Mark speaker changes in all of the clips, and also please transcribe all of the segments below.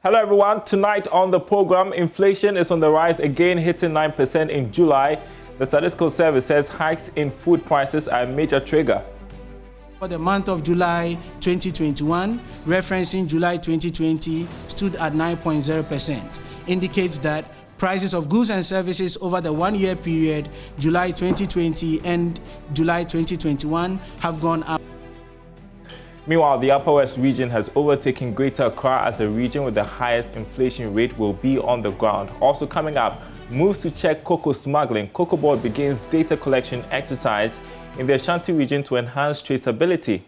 Speaker 1: Hello everyone, tonight on the program, inflation is on the rise again, hitting 9% in July. The statistical service says hikes in food prices are a major trigger.
Speaker 2: For the month of July 2021, referencing July 2020, stood at 9.0%, indicates that prices of goods and services over the one-year period, July 2020 and July 2021, have gone up.
Speaker 1: Meanwhile, the Upper West region has overtaken Greater Accra as a region with the highest inflation rate will be on the ground. Also coming up, moves to check cocoa smuggling. Cocoa Board begins data collection exercise in the Ashanti region to enhance traceability.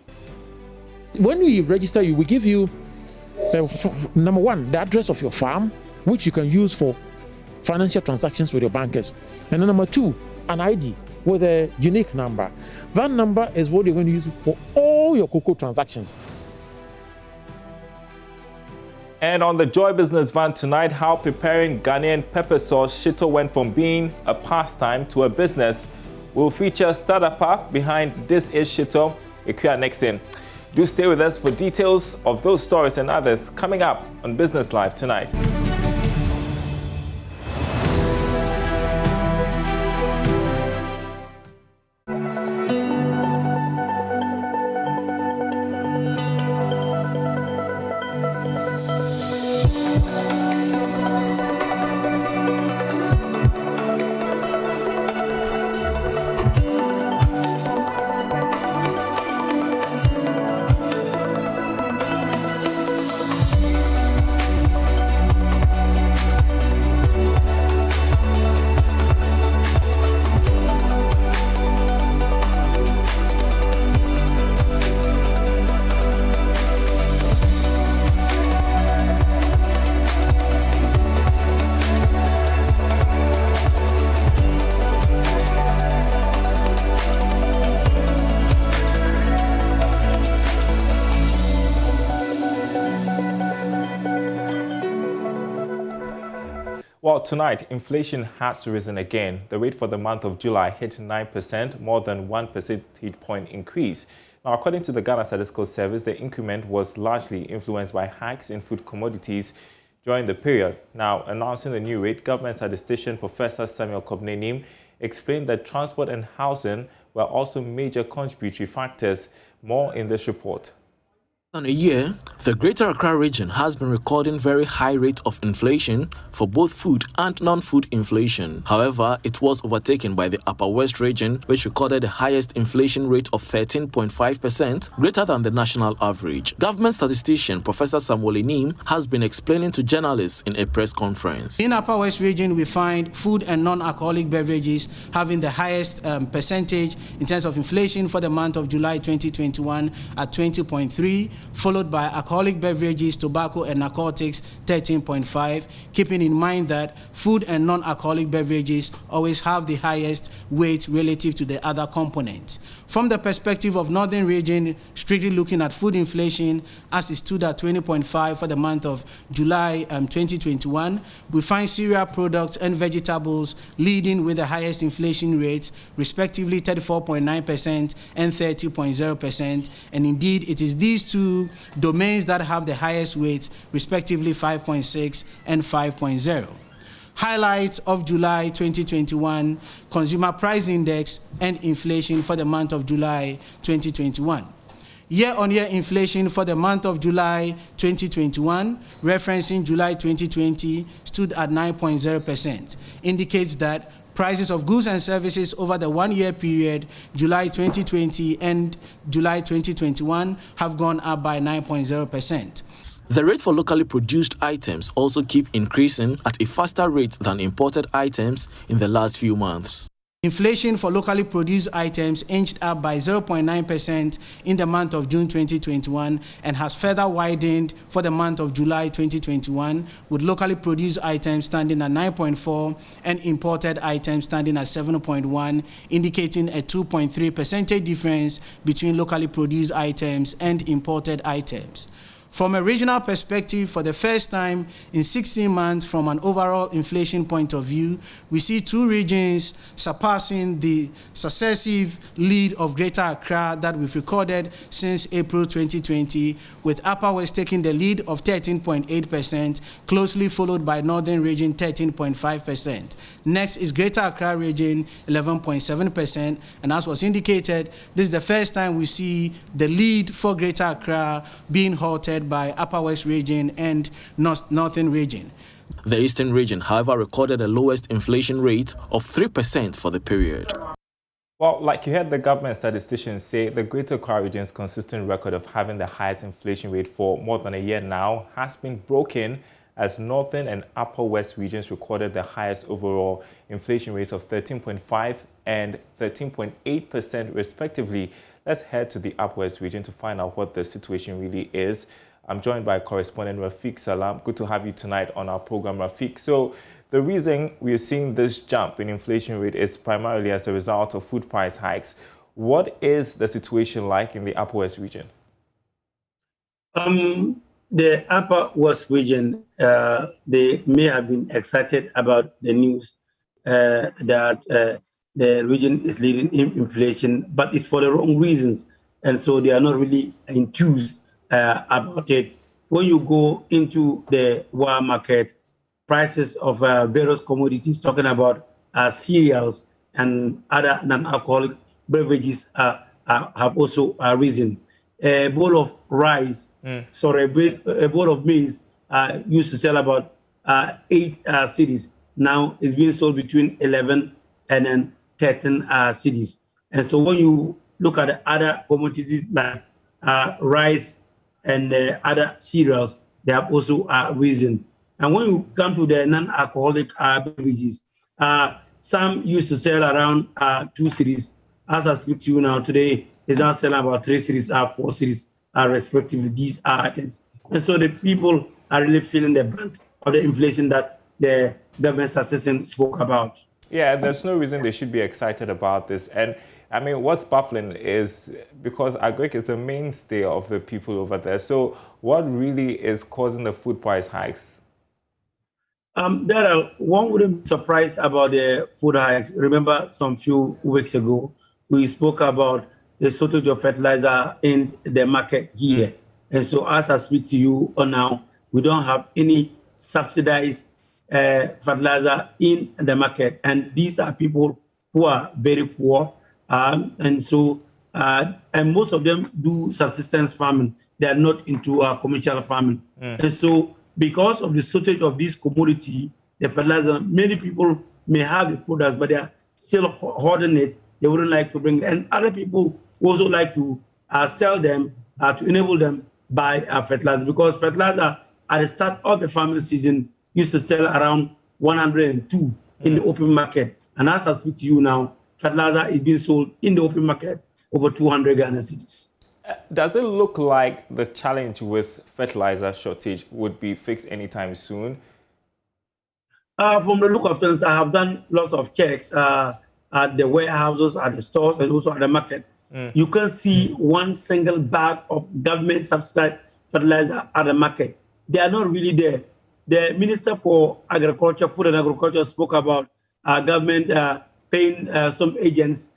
Speaker 3: When we register you, we give you, number one, the address of your farm, which you can use for financial transactions with your bankers. And then number two, an ID with a unique number. That number is what you're going to use for all your cocoa transactions.
Speaker 1: And on the Joy Business van tonight, how preparing Ghanaian pepper sauce shito went from being a pastime to a business. We'll feature startup behind this is shito, Ikuya next in. Do stay with us for details of those stories and others coming up on Business Live tonight. Well, tonight, inflation has risen again. The rate for the month of July hit 9%, more than 1 percentage point increase. Now, according to the Ghana Statistical Service, the increment was largely influenced by hikes in food commodities during the period. Now, announcing the new rate, Government Statistician Professor Samuel Kobnenim explained that transport and housing were also major contributory factors. More in this report.
Speaker 4: In a year, the Greater Accra region has been recording very high rate of inflation for both food and non-food inflation. However, it was overtaken by the Upper West region, which recorded the highest inflation rate of 13.5%, greater than the national average. Government statistician Professor Samuel Kobnenim has been explaining to journalists in a press conference.
Speaker 2: In Upper West region, we find food and non-alcoholic beverages having the highest percentage in terms of inflation for the month of July 2021 at 20.3%. Followed by alcoholic beverages, tobacco and narcotics 13.5%, keeping in mind that food and non-alcoholic beverages always have the highest weight relative to the other components. From the perspective of Northern region, strictly looking at food inflation, as it stood at 20.5% for the month of July 2021, we find cereal products and vegetables leading with the highest inflation rates, respectively 34.9% and 30.0%. And indeed, it is these two domains that have the highest weights, respectively 5.6 and 5.0. Highlights of July 2021, Consumer Price Index and inflation for the month of July 2021. Year-on-year inflation for the month of July 2021, referencing July 2020, stood at 9.0%, indicates that prices of goods and services over the one-year period, July 2020 and July 2021, have gone up by 9.0%.
Speaker 4: The rate for locally produced items also keep increasing at a faster rate than imported items in the last few months.
Speaker 2: Inflation for locally produced items inched up by 0.9% in the month of June 2021 and has further widened for the month of July 2021, with locally produced items standing at 9.4% and imported items standing at 7.1%, indicating a 2.3% difference between locally produced items and imported items. From a regional perspective, for the first time in 16 months from an overall inflation point of view, we see two regions surpassing the successive lead of Greater Accra that we've recorded since April 2020, with Upper West taking the lead of 13.8%, closely followed by Northern Region 13.5%. Next is Greater Accra Region 11.7%, and as was indicated, this is the first time we see the lead for Greater Accra being halted by Upper West Region and Northern Region.
Speaker 4: The Eastern Region, however, recorded the lowest inflation rate of 3% for the period.
Speaker 1: Well, like you heard the government statisticians say, the Greater Accra Region's consistent record of having the highest inflation rate for more than a year now has been broken, as Northern and Upper West regions recorded the highest overall inflation rates of 13.5% and 13.8% respectively. Let's head to the Upper West region to find out what the situation really is. I'm joined by correspondent Rafiq Salam. Good to have you tonight on our program, Rafiq. So the reason we're seeing this jump in inflation rate is primarily as a result of food price hikes. What is the situation like in the Upper West region?
Speaker 5: The Upper West region, they may have been excited about the news that the region is leading in inflation, but it's for the wrong reasons. And so they are not really enthused about it. When you go into the war market, prices of various commodities, talking about cereals and other non-alcoholic beverages have also risen. A bowl of rice, a bowl of maize used to sell about 8 cedis. Now it's being sold between 11 and then 13 cedis. And so when you look at the other commodities like rice and other cereals, they have also risen. And when you come to the non-alcoholic beverages, some used to sell around 2 cedis. As I speak to you now today, is now selling about 3 cedis, 4 cedis, respectively. These are items. And so the people are really feeling the brunt of the inflation that the government statistician spoke about.
Speaker 1: Yeah, there's no reason they should be excited about this. And I mean, what's baffling is because agric is the mainstay of the people over there. So what really is causing the food price hikes?
Speaker 5: One wouldn't be surprised about the food hikes. Remember, some few weeks ago, we spoke about the shortage of fertilizer in the market here. And so as I speak to you now, we don't have any subsidized fertilizer in the market. And these are people who are very poor. And most of them do subsistence farming. They are not into commercial farming. And so because of the shortage of this commodity, the fertilizer, many people may have the products, but they are still hoarding it. They wouldn't like to bring it. And other people also like to sell them to enable them buy fertilizer, because fertilizer at the start of the farming season used to sell around 102 in the open market. And as I speak to you now, fertilizer is being sold in the open market over 200 Ghana cedis.
Speaker 1: Does it look like the challenge with fertilizer shortage would be fixed anytime soon?
Speaker 5: From the look of things, I have done lots of checks at the warehouses, at the stores, and also at the market. You can see one single bag of government subsidized fertilizer at the market. They are not really there. The Minister for Agriculture, Food and Agriculture spoke about government paying some agents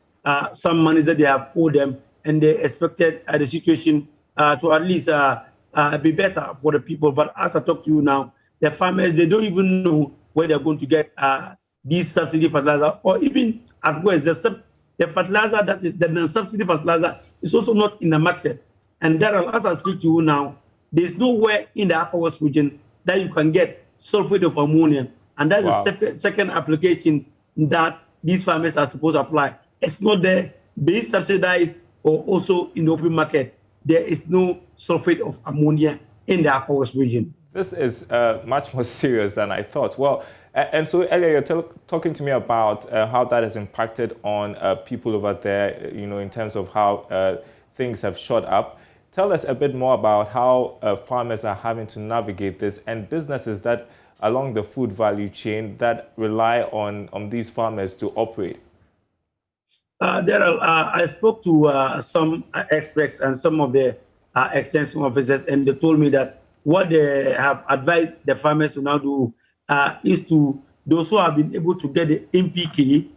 Speaker 5: some money that they have owed them, and they expected the situation to at least be better for the people. But as I talk to you now, the farmers, they don't even know where they're going to get these subsidy fertilizer, or even at worst, the fertilizer that is the non-subsidy fertilizer is also not in the market. And that, as I speak to you now, there's nowhere in the Upper West region that you can get sulfate of ammonia. And that's the second application that these farmers are supposed to apply. It's not there, being subsidized or also in the open market. There is no sulfate of ammonia in the Upper West region.
Speaker 1: This is much more serious than I thought. Well, and so earlier you're talking to me about how that has impacted on people over there, you know, in terms of how things have shot up. Tell us a bit more about how farmers are having to navigate this, and businesses that along the food value chain that rely on these farmers to operate.
Speaker 5: I spoke to some experts and some of the extension officers, and they told me that what they have advised the farmers to now do is to those who have been able to get the NPK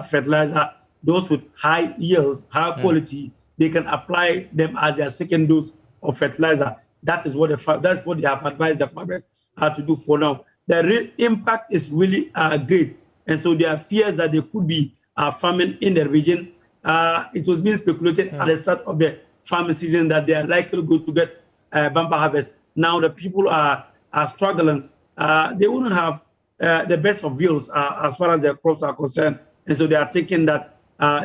Speaker 5: fertilizer, those with high yields, high quality, they can apply them as their second dose of fertilizer. That is what that's what they have advised the farmers to do for now. The real impact is really great, and so there are fears that there could be famine in the region. It was being speculated at the start of the farming season that they are likely going to get bumper harvest. Now the people are struggling. They wouldn't have the best of yields as far as their crops are concerned, and so they are thinking that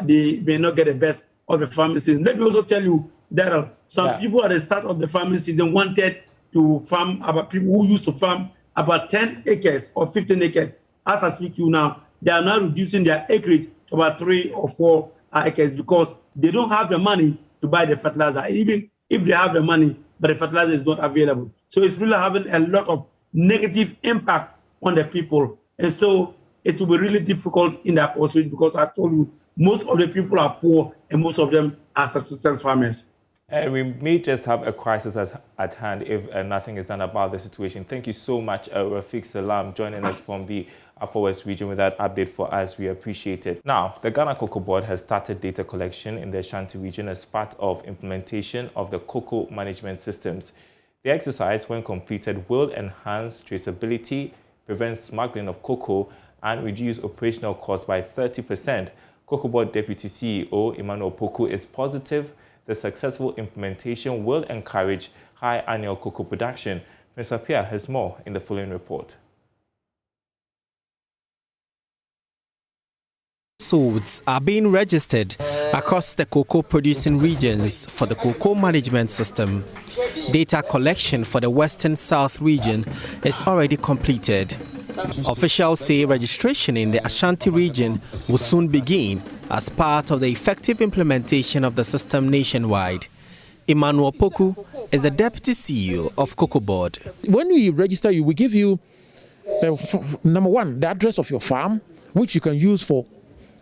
Speaker 5: they may not get the best of the farming season. Let me also tell you that some people at the start of the farming season wanted to farm, about people who used to farm about 10 acres or 15 acres. As I speak to you now, they are now reducing their acreage to about 3 or 4 acres because they don't have the money to buy the fertilizer. Even if they have the money, but the fertilizer is not available. So it's really having a lot of negative impact on the people. And so it will be really difficult in that pursuit because I told you, most of the people are poor and most of them are subsistence farmers.
Speaker 1: We may just have a crisis at hand if nothing is done about the situation. Thank you so much, Rafiq Salam, joining us from the Upper West region with that update for us. We appreciate it. Now, the Ghana Cocoa Board has started data collection in the Ashanti region as part of implementation of the cocoa management systems. The exercise, when completed, will enhance traceability, prevent smuggling of cocoa, and reduce operational costs by 30%. Cocoa Board Deputy CEO Emmanuel Opoku is positive the successful implementation will encourage high annual cocoa production. Mr. Pierre has more in the following report.
Speaker 6: Households are being registered across the cocoa producing regions for the cocoa management system. Data collection for the Western South region is already completed. Officials say registration in the Ashanti region will soon begin as part of the effective implementation of the system nationwide. Emmanuel Opoku is the Deputy CEO of Cocoa Board.
Speaker 3: When we register you, we give you, number one, the address of your farm, which you can use for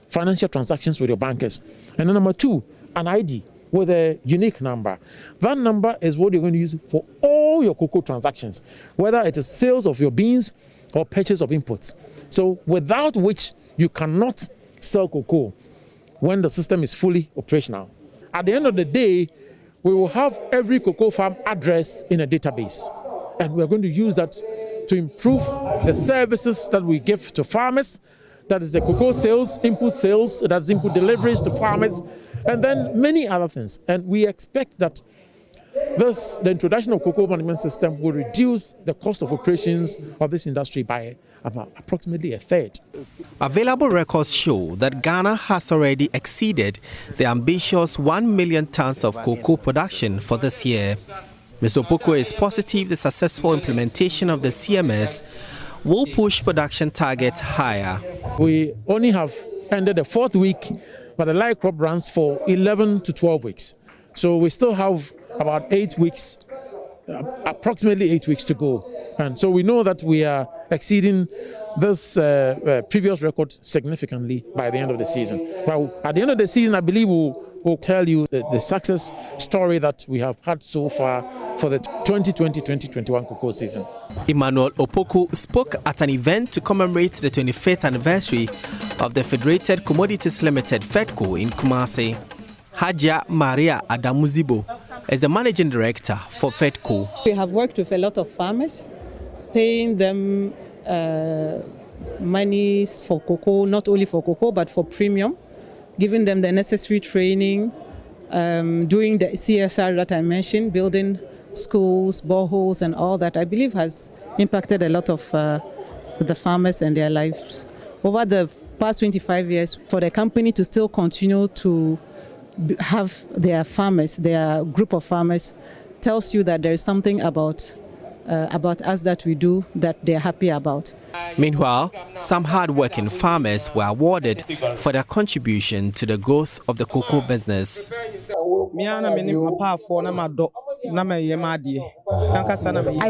Speaker 3: financial transactions with your bankers. And then number two, an ID with a unique number. That number is what you're going to use for all your cocoa transactions, whether it is sales of your beans or purchase of inputs. So without which you cannot sell cocoa when the system is fully operational. At the end of the day, we will have every cocoa farm address in a database. And we are going to use that to improve the services that we give to farmers. That is the cocoa sales, input sales, that's input deliveries to farmers, and then many other things. And we expect that the introduction of cocoa management system will reduce the cost of operations of this industry by about approximately a third.
Speaker 6: Available records show that Ghana has already exceeded the ambitious 1 million tons of cocoa production for this year. Mr. Opoku is positive the successful implementation of the CMS will push production targets higher.
Speaker 3: We only have ended the 4th week, but the live crop runs for 11 to 12 weeks. So we still have about 8 weeks, approximately 8 weeks to go. And so we know that we are exceeding this previous record significantly by the end of the season. Well, at the end of the season, I believe we'll tell you the success story that we have had so far for the 2020-2021 cocoa season.
Speaker 6: Emmanuel Opoku spoke at an event to commemorate the 25th anniversary of the Federated Commodities Limited (FEDCO) in Kumasi. Haja Maria Adamuzibo is the managing director for FEDCO.
Speaker 7: We have worked with a lot of farmers, paying them monies for cocoa, not only for cocoa but for premium, giving them the necessary training, doing the CSR that I mentioned, building schools, boreholes and all that, I believe has impacted a lot of the farmers and their lives. Over the past 25 years, for the company to still continue to have their farmers, their group of farmers, tells you that there is something about us that we do that they're happy about.
Speaker 6: Meanwhile, some hard-working farmers were awarded for their contribution to the growth of the cocoa business.
Speaker 8: I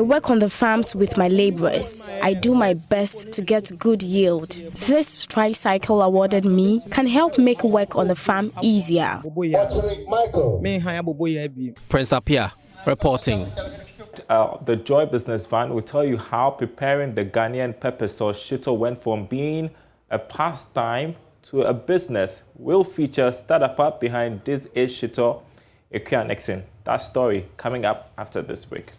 Speaker 8: work on the farms with my laborers. I do my best to get good yield. This tricycle awarded me can help make work on the farm easier.
Speaker 6: Prince Apia reporting.
Speaker 1: The Joy Business Van will tell you how preparing the Ghanaian pepper sauce shito went from being a pastime to a business. Will feature startup behind this is shito, Ekuya Nixon. That story coming up after this break.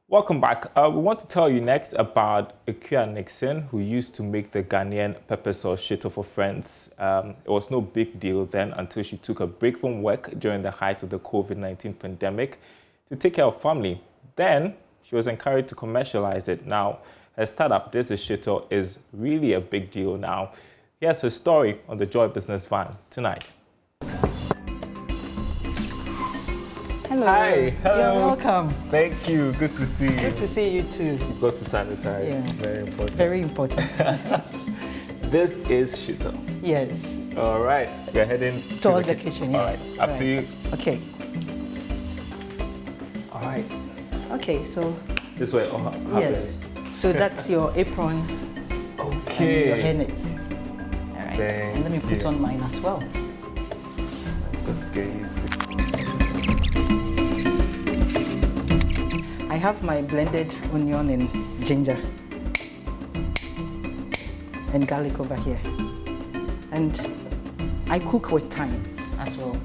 Speaker 1: Welcome back. We want to tell you next about Ekuya Nixon, who used to make the Ghanaian pepper sauce shito for friends. It was no big deal then until she took a break from work during the height of the COVID-19 pandemic to take care of family. Then she was encouraged to commercialize it. Now, her startup, This is Shito, is really a big deal now. Here's her story on the Joy Business Van tonight.
Speaker 9: Hello.
Speaker 1: Hi. Hello.
Speaker 9: You're welcome.
Speaker 1: Thank you. Good to see you.
Speaker 9: Good to see you too.
Speaker 1: You've got to sanitize.
Speaker 9: Yeah.
Speaker 1: Very important.
Speaker 9: Very important.
Speaker 1: This is Shito.
Speaker 9: Yes.
Speaker 1: All right. We're heading
Speaker 9: towards the kitchen. Yeah.
Speaker 1: All right. Up to you.
Speaker 9: Okay.
Speaker 1: All right.
Speaker 9: Okay. So.
Speaker 1: This way. Oh,
Speaker 9: yes. So that's your apron.
Speaker 1: Okay.
Speaker 9: And your hairnet. All right. And let me put on mine as well.
Speaker 1: Got to get used to.
Speaker 9: I have my blended onion and ginger and garlic over here. And I cook with time as well.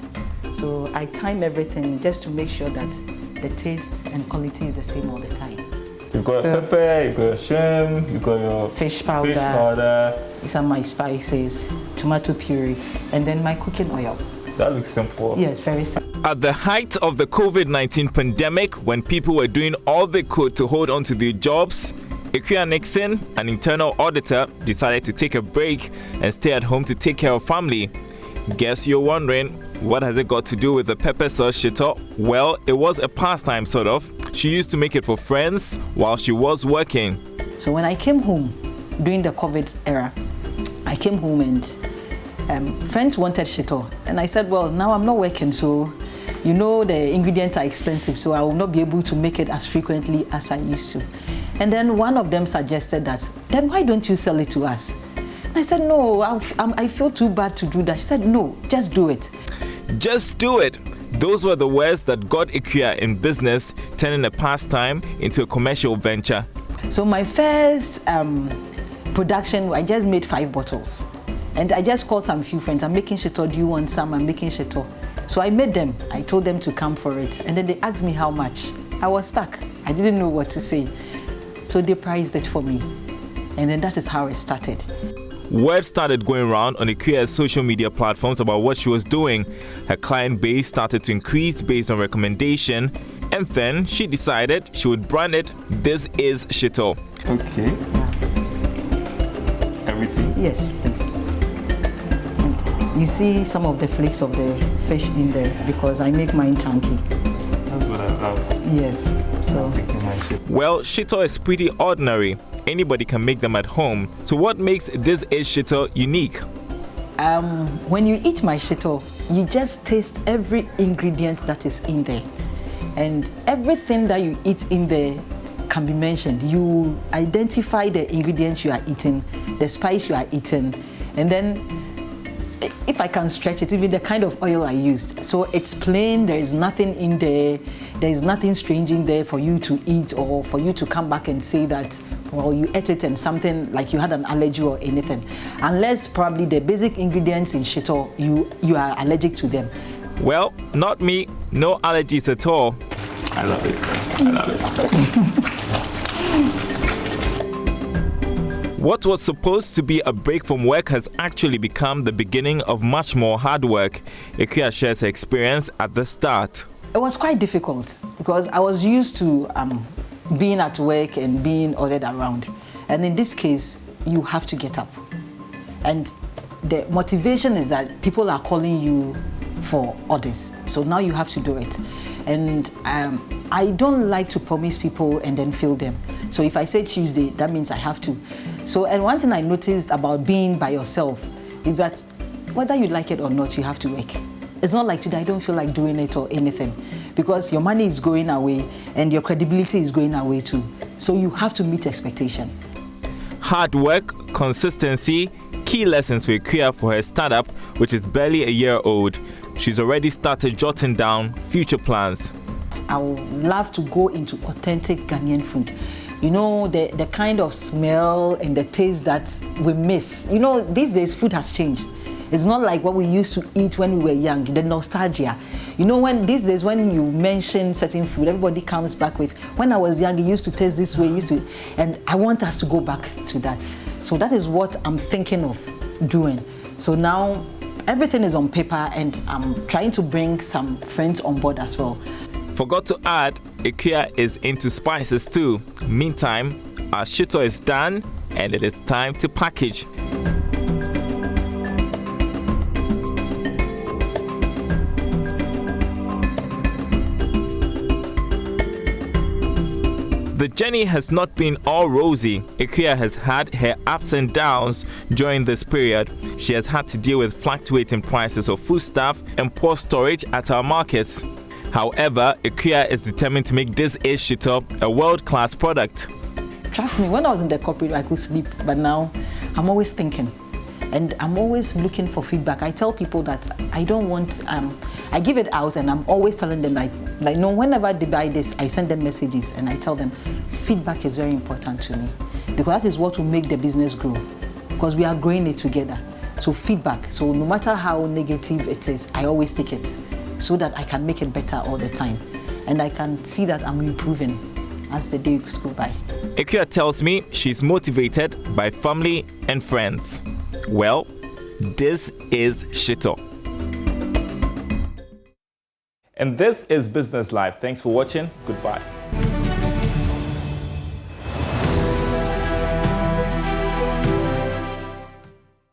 Speaker 9: So I time everything just to make sure that the taste and quality is the same all the time.
Speaker 1: You've got pepper, you've got your shrimp, you've got your
Speaker 9: fish powder. These are my spices, tomato puree, and then my cooking oil.
Speaker 1: That looks simple.
Speaker 9: Yes, very simple.
Speaker 1: At the height of the COVID-19 pandemic, when people were doing all they could to hold on to their jobs, Ekuya Nixon, an internal auditor, decided to take a break and stay at home to take care of family. Guess you're wondering, what has it got to do with the pepper sauce shito? Well, it was a pastime sort of. She used to make it for friends while she was working.
Speaker 9: So when I came home during the COVID era, I came home and friends wanted shito. And I said, well, now I'm not working, so you know, the ingredients are expensive, so I will not be able to make it as frequently as I used to. And then one of them suggested that, then why don't you sell it to us? I said, no, I feel too bad to do that. She said, no, just do it.
Speaker 1: Just do it. Those were the words that got Ikea in business, turning a pastime into a commercial venture.
Speaker 9: So my first production, I just made 5 bottles. And I just called some few friends. I'm making shito, do you want some? I'm making shito. So I made them. I told them to come for it. And then they asked me how much. I was stuck. I didn't know what to say. So they priced it for me. And then that is how it started.
Speaker 1: Word started going around on Ikea's social media platforms about what she was doing. Her client base started to increase based on recommendation, and then she decided she would brand it This Is Shito. Okay. Everything?
Speaker 9: Yes, please. And you see some of the flakes of the fish in there because I make mine chunky.
Speaker 1: That's what I love.
Speaker 9: Yes. So.
Speaker 1: Well, shito is pretty ordinary. Anybody can make them at home. So what makes This Is Shito unique?
Speaker 9: When you eat my shito, you just taste every ingredient that is in there. And everything that you eat in there can be mentioned. You identify the ingredients you are eating, the spice you are eating, and then if I can stretch it, even the kind of oil I used. So it's plain, there is nothing in there, there is nothing strange in there for you to eat or for you to come back and say that, well, you ate it and something like you had an allergy or anything. Unless probably the basic ingredients in shito, you are allergic to them.
Speaker 1: Well, not me, no allergies at all. I love it. I love it. What was supposed to be a break from work has actually become the beginning of much more hard work. Ikea shares her experience at the start.
Speaker 9: It was quite difficult because I was used to being at work and being ordered around. And in this case, you have to get up. And the motivation is that people are calling you for orders. So now you have to do it. And I don't like to promise people and then fail them. So if I say Tuesday, that means I have to. So, and one thing I noticed about being by yourself is that whether you like it or not, you have to work. It's not like today, I don't feel like doing it or anything, because your money is going away and your credibility is going away too. So you have to meet expectation.
Speaker 1: Hard work, consistency, key lessons for Ikea for her startup, which is barely a year old. She's already started jotting down future plans.
Speaker 9: I would love to go into authentic Ghanaian food. You know, the kind of smell and the taste that we miss. You know, these days food has changed. It's not like what we used to eat when we were young, the nostalgia. You know, when these days when you mention certain food, everybody comes back with, when I was young, it used to taste this way, and I want us to go back to that. So that is what I'm thinking of doing. So now everything is on paper and I'm trying to bring some friends on board as well.
Speaker 1: Forgot to add, Ikea is into spices too. Meantime, our shito is done and it is time to package. The journey has not been all rosy. Ikea has had her ups and downs during this period. She has had to deal with fluctuating prices of foodstuff and poor storage at our markets. However, Ikea is determined to make This Is Shito a world-class product.
Speaker 9: Trust me, when I was in the corporate, I could sleep, but now I'm always thinking. And I'm always looking for feedback. I tell people that I don't want, I give it out and I'm always telling them like no, whenever they buy this, I send them messages and I tell them feedback is very important to me because that is what will make the business grow because we are growing it together. So feedback, so no matter how negative it is, I always take it so that I can make it better all the time. And I can see that I'm improving as the days go by.
Speaker 1: Ikea tells me she's motivated by family and friends. Well, this is Shito. And this is Business Live. Thanks for watching. Goodbye.